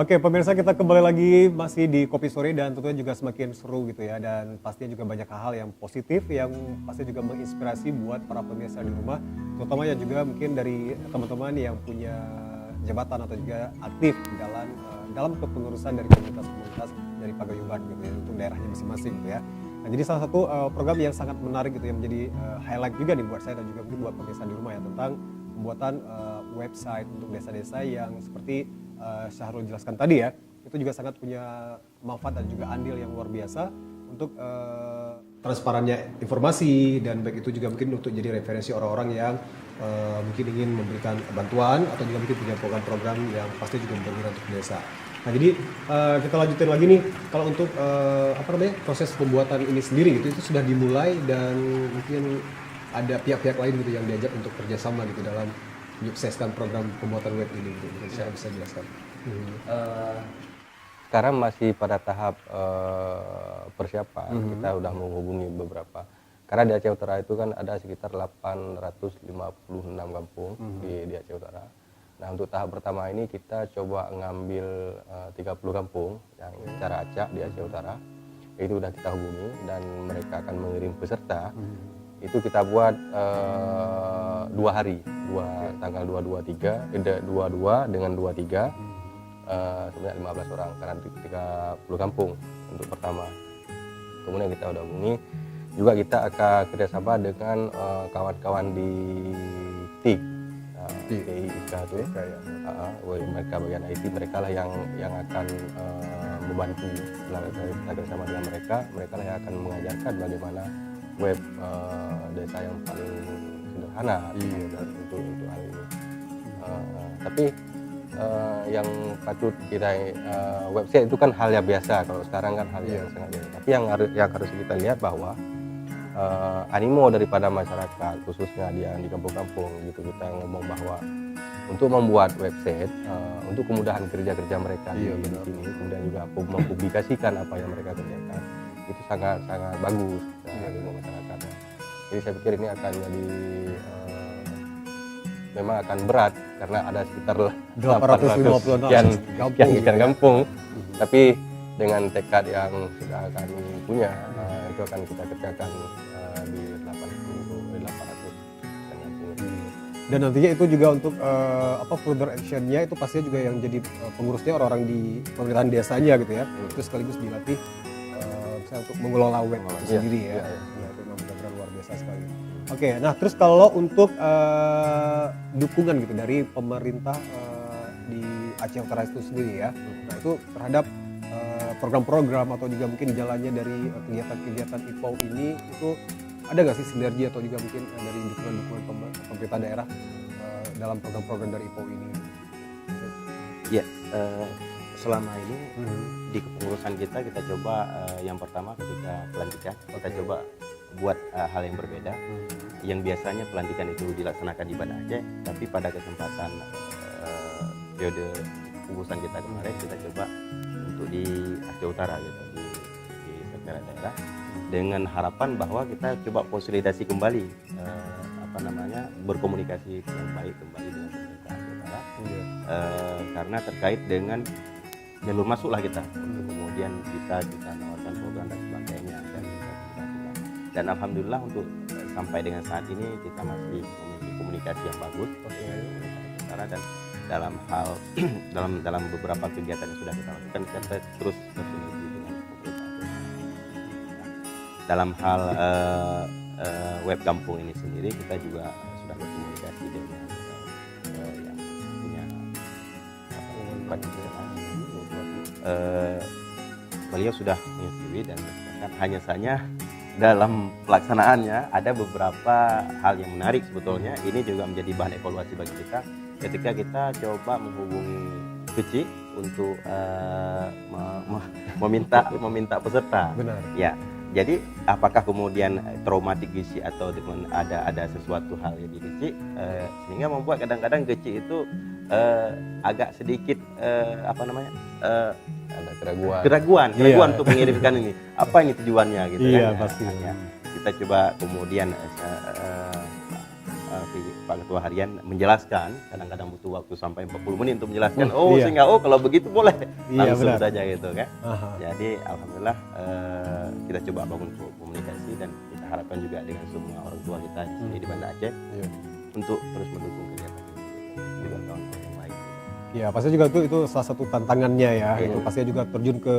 Oke, pemirsa, kita kembali lagi masih di Kopi Sore dan tentunya juga semakin seru gitu ya, dan pastinya juga banyak hal yang positif yang pasti juga menginspirasi buat para pemirsa di rumah, terutama yang juga mungkin dari teman-teman yang punya jabatan atau juga aktif dalam kepengurusan dari komunitas-komunitas dari paguyuban gitu ya, untuk daerahnya masing-masing gitu ya. Nah, jadi salah satu program yang sangat menarik gitu yang menjadi highlight juga nih buat saya dan juga mungkin buat pemirsa di rumah ya, tentang pembuatan website untuk desa-desa yang seperti Syahrul jelaskan tadi ya, itu juga sangat punya manfaat dan juga andil yang luar biasa untuk transparannya informasi, dan baik itu juga mungkin untuk jadi referensi orang-orang yang mungkin ingin memberikan bantuan atau juga mungkin punya program-program yang pasti juga berguna untuk desa. Nah, jadi kita lanjutin lagi nih, kalau untuk proses pembuatan ini sendiri gitu, itu sudah dimulai dan mungkin ada pihak-pihak lain gitu yang diajak untuk kerjasama gitu dalam menyukseskan program pembuatan web ini gitu. Mungkin saya bisa jelaskan. Sekarang masih pada tahap persiapan. Kita udah menghubungi beberapa. Karena di Aceh Utara itu kan ada sekitar 856 kampung di Aceh Utara. Nah, untuk tahap pertama ini kita coba ngambil 30 kampung yang secara acak di Aceh Utara. Itu udah kita hubungi dan mereka akan mengirim peserta. Itu kita buat 2 hari, tanggal 22 dengan 23, sebanyak 15 orang karena 30 kampung untuk pertama. Kemudian kita udah hubungi, juga kita akan kerjasama dengan kawan-kawan di TIK, TIK itu, mereka bagian IT, mereka lah yang akan membantu. Kita kerjasama dengan mereka lah yang akan mengajarkan bagaimana web desa yang paling sederhana untuk hal ini. Tapi yang patut kita website itu kan hal yang biasa, kalau sekarang kan hal yang sangat biasa. Tapi yang harus kita lihat bahwa animo daripada masyarakat, khususnya di kampung-kampung gitu, kita ngomong bahwa untuk membuat website untuk kemudahan kerja mereka di sini, kemudian juga mempublikasikan apa yang mereka kerjakan, itu sangat bagus animo masyarakatnya. Jadi saya pikir ini akan jadi memang akan berat karena ada sekitar 850 sekian kampung. Tapi dengan tekad yang sudah kami punya, itu akan kita kerjakan di 800 kampung. Dan nantinya itu juga untuk further actionnya itu pastinya juga yang jadi pengurusnya orang-orang di pemerintahan desanya gitu ya. Itu sekaligus dilatih misalnya untuk mengelola web itu sendiri ya. Ya, itu memang benar-benar luar biasa sekali. Oke, nah terus kalau untuk dukungan gitu dari pemerintah di Aceh Utara itu sendiri ya, nah itu terhadap program-program atau juga mungkin jalannya dari kegiatan-kegiatan IPAU ini, itu ada nggak sih sinergi atau juga mungkin dari dukungan-dukungan pemerintah daerah dalam program-program dari IPAU ini? Ya, selama ini di kepengurusan kita coba yang pertama ketika pelantikan kita coba buat hal yang berbeda. Yang biasanya pelantikan itu dilaksanakan di Banda Aceh, tapi pada kesempatan periode pengurusan kita kemarin kita coba untuk di Aceh Utara gitu, di sekretariat daerah, dengan harapan bahwa kita coba konsolidasi kembali berkomunikasi yang baik kembali dengan pemerintah Aceh Utara, karena terkait dengan jalur masuklah kita untuk kemudian kita menawarkan program dan sebagainya, dan alhamdulillah untuk sampai dengan saat ini kita masih memiliki komunikasi yang bagus dengan dan dalam hal dalam beberapa kegiatan yang sudah kita lakukan kita terus bersinergi dengan pemerintah. Dalam hal web kampung ini sendiri kita juga sudah berkomunikasi dengan yang punya beliau sudah menyetujui, dan hanya saja dalam pelaksanaannya ada beberapa hal yang menarik sebetulnya. Ini juga menjadi bahan evaluasi bagi kita ketika kita coba menghubungi Kecik untuk meminta peserta. Benar. Ya, jadi apakah kemudian traumatik Kecik atau ada sesuatu hal yang di Kecik sehingga membuat kadang-kadang Kecik itu agak sedikit ada keraguan untuk mengirimkan ini. Apa ini tujuannya gitu iya, kan? Pasti. Ya, kita coba kemudian Pak Ketua Harian menjelaskan, kadang-kadang butuh waktu sampai 40 menit untuk menjelaskan. Iya. Sehingga kalau begitu boleh Iya, langsung benar. saja gitu kan. Aha. Jadi alhamdulillah kita coba bangun komunikasi dan kita harapkan juga dengan semua orang tua kita di sini di Banda Aceh Iya. untuk terus mendukung kegiatan ini dengan kawan-kawan yang lain. Ya pasti juga itu salah satu tantangannya ya. Iya. Itu pasti juga terjun ke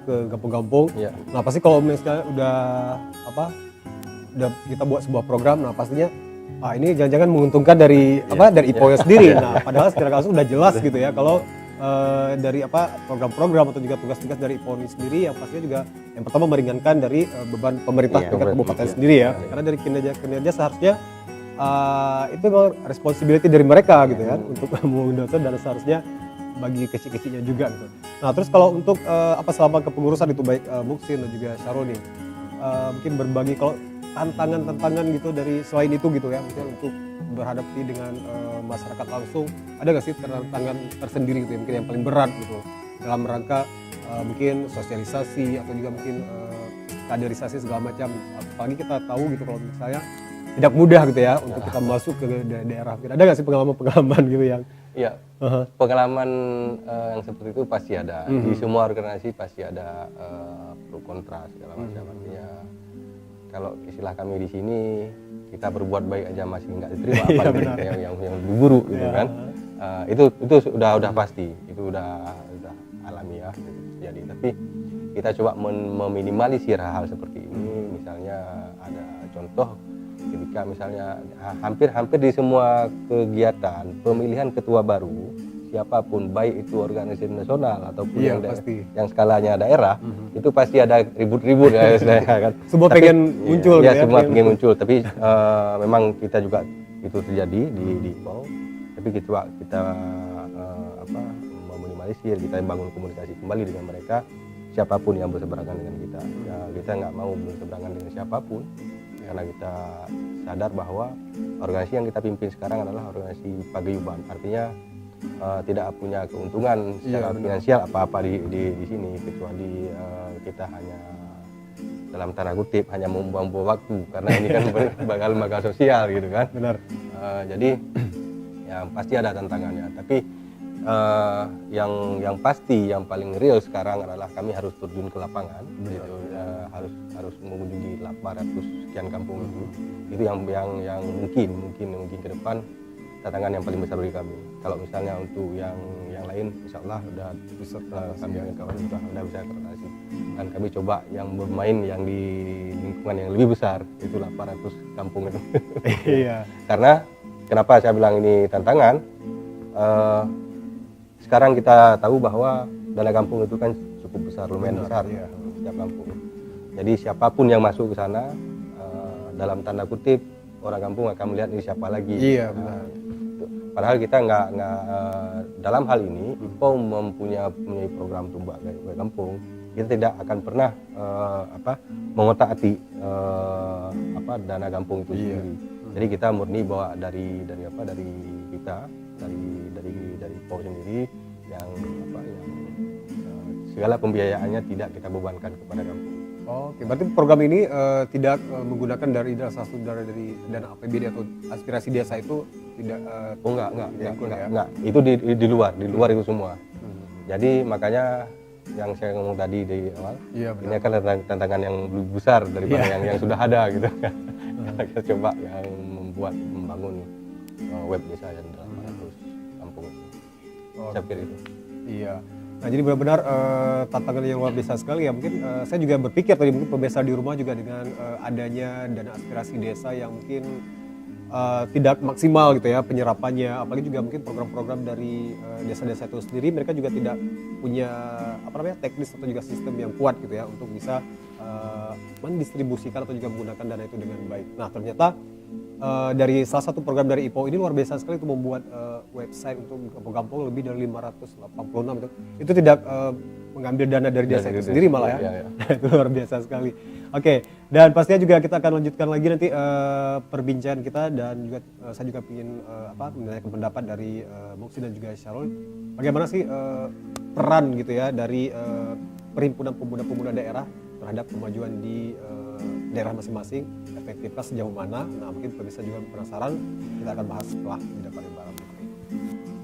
ke kampung-kampung. Iya. Nah pasti kalau misalnya udah kita buat sebuah program, nah pastinya ini jangan-jangan menguntungkan dari dari IPO sendiri. Nah padahal secara langsung udah jelas gitu ya kalau dari program-program atau juga tugas-tugas dari IPO ini sendiri yang pastinya juga yang pertama meringankan dari beban pemerintah Iya, tingkat kabupaten iya. sendiri ya. Iya. Karena dari kinerja seharusnya itu memang responsibility dari mereka gitu kan untuk menguntungkan dan seharusnya bagi kecil-kecilnya juga gitu. Nah terus kalau untuk selama kepengurusan itu baik Muksin dan juga Syarul nih mungkin berbagi kalau tantangan-tantangan gitu dari selain itu gitu ya mungkin untuk berhadapi dengan masyarakat langsung ada nggak sih tantangan tersendiri gitu ya mungkin yang paling berat gitu dalam rangka mungkin sosialisasi atau juga mungkin kaderisasi segala macam apalagi kita tahu gitu kalau misalnya tidak mudah gitu ya untuk kita masuk ke daerah. Ada nggak sih pengalaman-pengalaman gitu yang Iya, pengalaman yang seperti itu pasti ada. Di semua organisasi pasti ada pro kontra segala macam. Artinya kalau istilah kami di sini kita berbuat baik aja masih nggak diterima, apalagi kita yang diburu gitu kan. Itu udah pasti, itu udah alamiah gitu terjadi. Tapi kita coba meminimalisir hal seperti ini. Misalnya ada contoh ketika misalnya hampir di semua kegiatan pemilihan ketua baru siapapun baik itu organisasi nasional ataupun yang skalanya daerah itu pasti ada ribut-ribut ya kan. Semua pengen muncul ya, gitu semua pengen muncul tapi memang kita juga itu terjadi di PAU tapi kita meminimalisir, kita bangun komunikasi kembali dengan mereka siapapun yang berseberangan dengan kita ya, kita nggak mau berseberangan dengan siapapun karena kita sadar bahwa organisasi yang kita pimpin sekarang adalah organisasi paguyuban, artinya tidak punya keuntungan secara finansial apa-apa di sini kecuali kita hanya dalam tanda kutip hanya membuang-buang waktu karena ini kan lembaga sosial gitu kan. Benar. Jadi ya pasti ada tantangannya, tapi yang pasti yang paling real sekarang adalah kami harus terjun ke lapangan gitu, harus mengunjungi 800 sekian kampung itu yang mungkin ke depan tantangan yang paling besar bagi kami. Kalau misalnya untuk yang lain insya Allah udah bisa kami dengan kawan sudah bisa koordinasi dan kami coba yang bermain yang di lingkungan yang lebih besar itu 800 kampung itu. Iya. Karena kenapa saya bilang ini tantangan, sekarang kita tahu bahwa dana kampung itu kan cukup besar, lumayan besar setiap kampung. Jadi siapapun yang masuk ke sana, dalam tanda kutip orang kampung akan melihat ini siapa lagi. Iya benar. Padahal kita nggak dalam hal ini IPO mempunyai program tumbak baik kampung. Kita tidak akan pernah mengotak-atik dana kampung itu sendiri. Jadi kita murni bahwa dari kita dari IPO sendiri yang segala pembiayaannya tidak kita bebankan kepada kampung. Oke, berarti program ini tidak menggunakan dari satu dari dana APBD atau aspirasi desa itu tidak enggak. Itu di luar itu semua. Jadi makanya yang saya ngomong tadi di awal, ini akan tantangan yang lebih besar daripada yang sudah ada gitu kan. Kita coba yang membangun web desa yang dalam 100 kampung itu. Saya pikir itu. Iya. Nah jadi benar-benar tantangan yang luar biasa sekali ya. Mungkin saya juga berpikir tadi mungkin pemirsa di rumah juga dengan adanya dana aspirasi desa yang mungkin tidak maksimal gitu ya penyerapannya. Apalagi juga mungkin program-program dari desa-desa itu sendiri mereka juga tidak punya teknis atau juga sistem yang kuat gitu ya untuk bisa mendistribusikan atau juga menggunakan dana itu dengan baik. Nah ternyata dari salah satu program dari IPO ini luar biasa sekali itu membuat website untuk kampung-kampung lebih dari 586 itu tidak mengambil dana dari desa itu sendiri malah ya. Itu luar biasa sekali. Oke, dan pastinya juga kita akan lanjutkan lagi nanti perbincangan kita dan juga saya juga ingin menanyakan pendapat dari Muksin dan juga Syarul. Bagaimana sih peran gitu ya dari perhimpunan pemuda-pemuda daerah terhadap kemajuan di daerah masing-masing, efektivitas sejauh mana. Nah mungkin pemirsa juga penasaran, kita akan bahas setelah jeda pariwara berikut ini.